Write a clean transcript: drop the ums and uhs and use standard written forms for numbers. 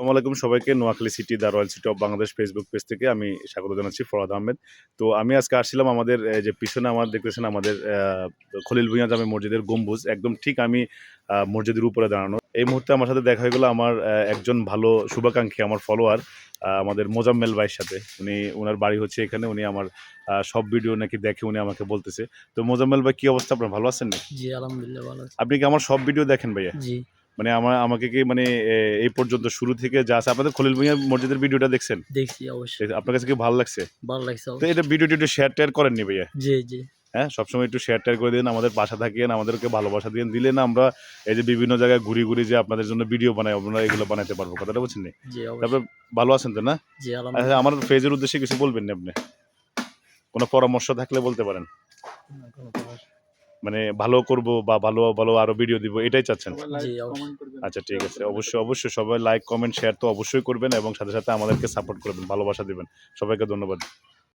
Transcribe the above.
আসসালামু আলাইকুম সবাইকে। Noakhali city the royal city of Bangladesh Facebook page থেকে আমি স্বাগত জানাচ্ছি ফরহাদ আহমেদ। তো আমি আজকে আসছিলাম আমাদের যে পিছনে আমার দেখতেছেন আমাদের খলিল ভূঁইয়া জামে মসজিদের গম্বুজ একদম ঠিক আমি মসজিদের উপরে দাঁড়ানো। এই মুহূর্তে আমার সাথে দেখা হয়ে গেলো আমার একজন ভালো শুভাকাঙ্ক্ষী, আমার ফলোয়ার, আমাদের মোজাম্মেল ভাইয়ের সাথে। উনার বাড়ি হচ্ছে এখানে। উনি আমার সব ভিডিও নাকি দেখে, উনি আমাকে বলতেছে। তো মোজাম্মেল ভাই, কি অবস্থা আপনার? ভালো আছেন নাকি? জি, আলহামদুলিল্লাহ ভালো আছি। আপনি কি আমার সব ভিডিও দেখেন ভাইয়া? জি, মানে আমাকে কি মানে এই পর্যন্ত শুরু থেকে যা আছে, আপনাদের খলিল ভূঁইয়া মসজিদের ভিডিওটা দেখছেন? দেখছি অবশ্যই। আপনার কাছে কি ভালো লাগছে? ভালো লাগছে তো এটা অবশ্যই। ভিডিওটি একটু শেয়ার করেননি ভাইয়া? জি, জি, হ্যাঁ, সবসময় একটু শেয়ার করে দিন, আমাদের পাশে থাকিয়েন, আমাদেরকে ভালোবাসা দিন। দিলে না আমরা এই যে বিভিন্ন জায়গায় ঘুরি যে আপনাদের জন্য ভিডিও বানাই, আমরা এগুলো বানাইতে পারবো। কথাটা বুঝছেন নি? জি তারপরে অবশ্যই। ভালো আছেন তো না? জি, আচ্ছা, আলহামদুলিল্লাহ। আমার পেজের উদ্দেশ্যে কিছু বলবেন না আপনি? কোনো পরামর্শ থাকলে বলতে পারেন। না, কোনো সমস্যা। মানে ভালো করব বা ভালো আরো ভিডিও দিব, এটাই চাচ্ছেন? জি, অবশ্যই। আচ্ছা, ঠিক আছে। অবশ্যই সবাই লাইক, কমেন্ট, শেয়ার তো অবশ্যই করবেন এবং সাথে আমাদেরকে সাপোর্ট করবেন, ভালোবাসা দিবেন। সবাইকে ধন্যবাদ।